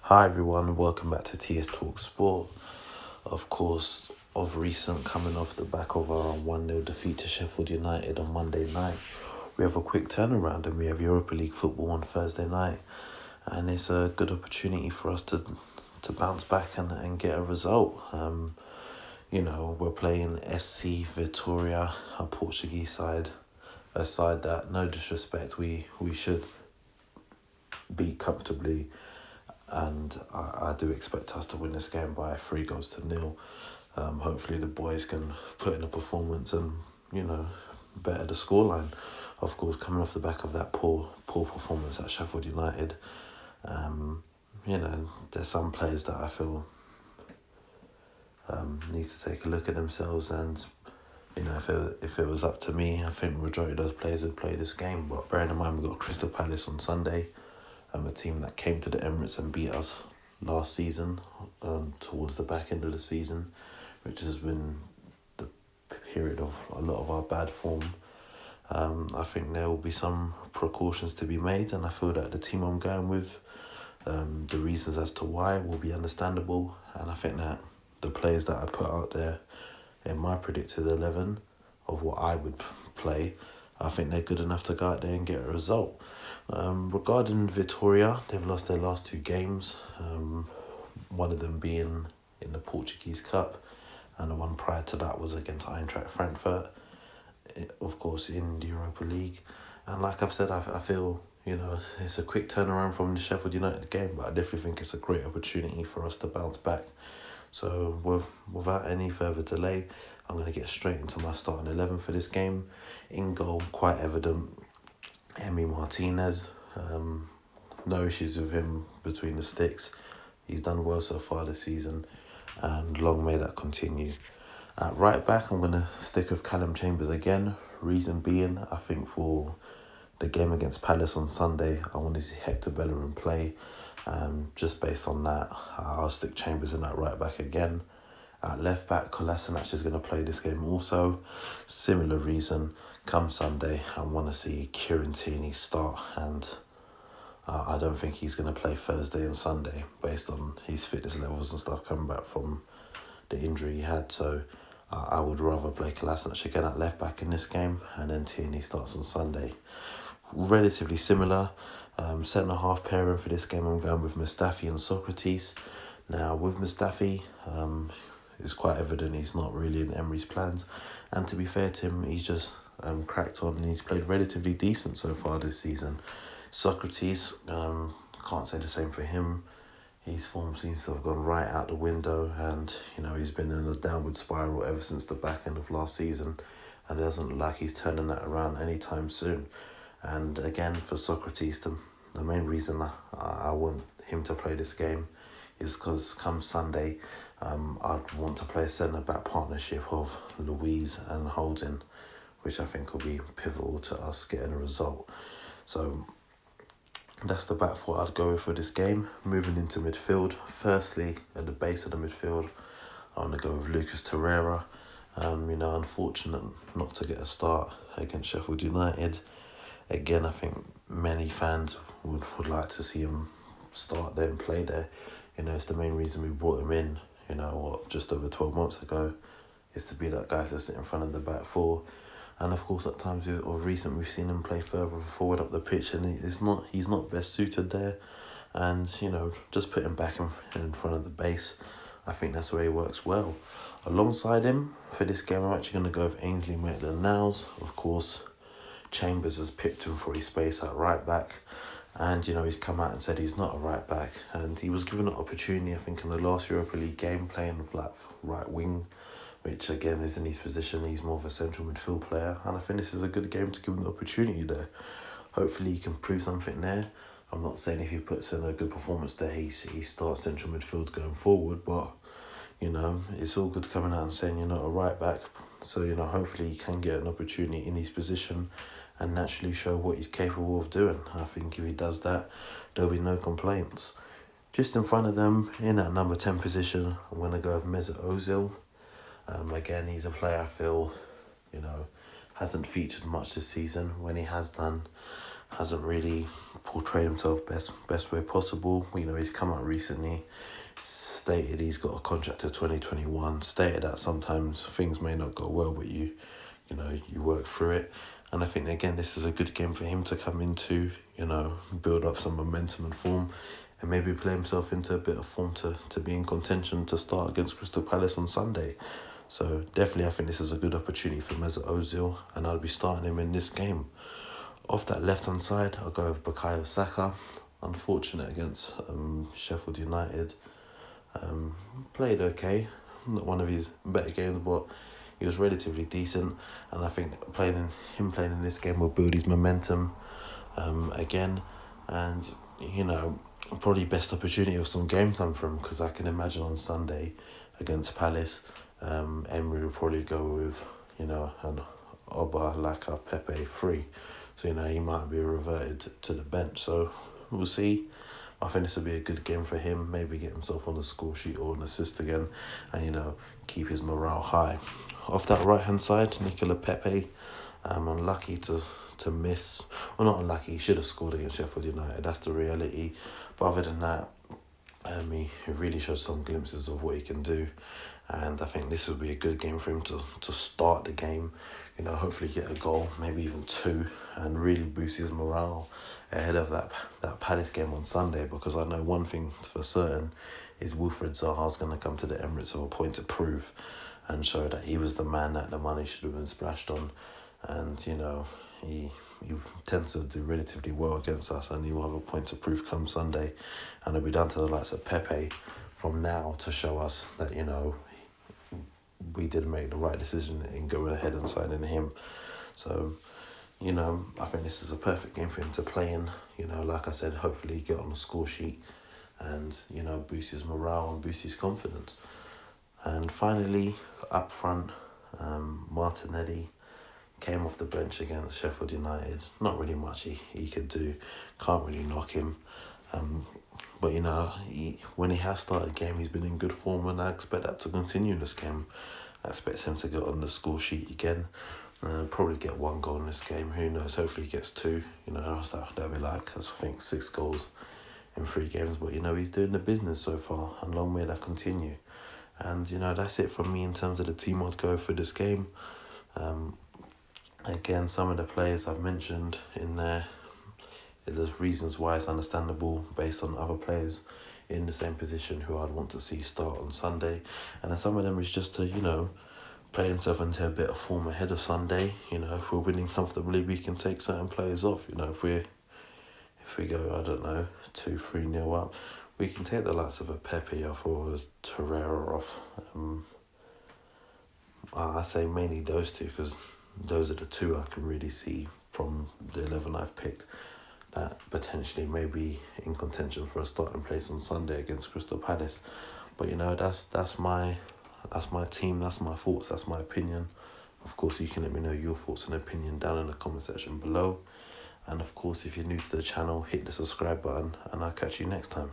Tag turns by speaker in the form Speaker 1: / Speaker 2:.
Speaker 1: Hi everyone, welcome back to TS Talk Sport. Of course, of recent, coming off the back of our 1-0 defeat to Sheffield United on Monday night, we have a quick turnaround and we have Europa League football on Thursday night. And it's a good opportunity for us to bounce back and get a result. We're playing SC Vitoria, a Portuguese side, a side that, no disrespect, we should beat comfortably. And I do expect us to win this game by 3-0. Hopefully the boys can put in a performance and, better the scoreline. Of course, coming off the back of that poor performance at Sheffield United, there's some players that I feel need to take a look at themselves. And, if it was up to me, I think the majority of those players would play this game. But bearing in mind, we've got Crystal Palace on Sunday. A team that came to the Emirates and beat us last season, towards the back end of the season, which has been the period of a lot of our bad form. I think there will be some precautions to be made, and I feel that the team I'm going with, the reasons as to why will be understandable, and I think that the players that I put out there in my predicted 11 of what I would play, I think they're good enough to go out there and get a result. Regarding Vitoria, they've lost their last 2 games, one of them being in the Portuguese Cup, and the one prior to that was against Eintracht Frankfurt, of course in the Europa League. And like I've said, I feel, it's a quick turnaround from the Sheffield United game, but I definitely think it's a great opportunity for us to bounce back. So without any further delay, I'm going to get straight into my starting 11 for this game. In goal, quite evident, Emery Martinez. No issues with him between the sticks. He's done well so far this season, and long may that continue. At right back, I'm going to stick with Callum Chambers again. Reason being, I think for the game against Palace on Sunday, I want to see Hector Bellerin play. Just based on that, I'll stick Chambers in at right back again. At left back, Kolasinac is going to play this game also. Similar reason, come Sunday, I want to see Tierney start, and I don't think he's going to play Thursday and Sunday based on his fitness levels and stuff coming back from the injury he had. So I would rather play Kolasinac again at left back in this game, and then Tierney starts on Sunday. Relatively similar. Centre-half pairing for this game, I'm going with Mustafi and Sokratis. Now, with Mustafi, it's quite evident he's not really in Emery's plans. And to be fair to him, he's just cracked on and he's played relatively decent so far this season. Sokratis, can't say the same for him. His form seems to have gone right out the window, and, he's been in a downward spiral ever since the back end of last season, and it doesn't look like he's turning that around anytime soon. And again, for Sokratis, the main reason I want him to play this game is because come Sunday, I'd want to play a centre-back partnership of Louise and Holding, which I think will be pivotal to us getting a result. So that's the back four I'd go with for this game. Moving into midfield, firstly, at the base of the midfield, I want to go with Lucas Torreira. Unfortunate not to get a start against Sheffield United. Again, I think many fans would like to see him start there and play there. It's the main reason we brought him in, just over 12 months ago, is to be that guy to sit in front of the back four. And of course, at times of recent, we've seen him play further forward up the pitch, and he's not best suited there. And, just put him back in front of the base, I think that's where he works well. Alongside him, for this game, I'm actually going to go with Ainsley Maitland-Niles. Of course, Chambers has picked him for his space at right back, and he's come out and said he's not a right back, and he was given an opportunity, I think, in the last Europa League game playing with right wing, which again isn't his position. He's more of a central midfield player, and I think this is a good game to give him the opportunity there. Hopefully he can prove something there. I'm not saying if he puts in a good performance there, he starts central midfield going forward, but it's all good coming out and saying you're not a right back. So hopefully he can get an opportunity in his position and naturally show what he's capable of doing. I think if he does that, there'll be no complaints. Just in front of them, in that number 10 position, I'm going to go with Mesut Özil. Again, he's a player I feel, hasn't featured much this season. When he has done, hasn't really portrayed himself best way possible. You know, he's come out recently, stated he's got a contract to 2021, stated that sometimes things may not go well, but you work through it. And I think, again, this is a good game for him to come into, build up some momentum and form, and maybe play himself into a bit of form to be in contention to start against Crystal Palace on Sunday. So definitely I think this is a good opportunity for Mesut Ozil, and I'll be starting him in this game. Off that left-hand side, I'll go with Bukayo Saka. Unfortunate against Sheffield United. Played okay, not one of his better games, but he was relatively decent, and I think playing in this game will build his momentum again, and probably best opportunity of some game time for him, because I can imagine on Sunday against Palace, Emery will probably go with an Oba, Lacazette, Pepe free, so he might be reverted to the bench. So we'll see. I think this will be a good game for him. Maybe get himself on the score sheet or an assist again, and keep his morale high. Off that right hand side, Nicola Pepe, unlucky to miss. Well, not unlucky. He should have scored against Sheffield United. That's the reality. But other than that, he really showed some glimpses of what he can do, and I think this will be a good game for him to start the game. Hopefully get a goal, maybe even two, and really boost his morale ahead of that Palace game on Sunday, because I know one thing for certain is Wilfried Zaha's going to come to the Emirates with a point to prove and show that he was the man that the money should have been splashed on. And, he tends to do relatively well against us, and he will have a point to prove come Sunday. And it'll be down to the likes of Pepe from now to show us that, we did make the right decision in going ahead and signing him. So, I think this is a perfect game for him to play in. Like I said, hopefully get on the score sheet and, boost his morale and boost his confidence. And finally, up front, Martinelli came off the bench against Sheffield United. Not really much he could do. Can't really knock him. But, when he has started the game, he's been in good form, and I expect that to continue in this game. I expect him to get on the score sheet again. Probably get one goal in this game. Who knows? Hopefully he gets two. That'll be like, I think, 6 goals in 3 games. But, he's doing the business so far, and long may that continue. And, that's it from me in terms of the team I'd go for this game. Again, some of the players I've mentioned in there, there's reasons why it's understandable based on other players in the same position who I'd want to see start on Sunday. And then some of them is just to, play himself into a bit of form ahead of Sunday. If we're winning comfortably, we can take certain players off. If we go, I don't know, 2-3-0 up, we can take the likes of a Pepe off or a Torreira off. I say mainly those two, because those are the two I can really see from the 11 I've picked that potentially may be in contention for a starting place on Sunday against Crystal Palace. But that's my team, that's my thoughts, that's my opinion. Of course, you can let me know your thoughts and opinion down in the comment section below. And of course, if you're new to the channel, hit the subscribe button, and I'll catch you next time.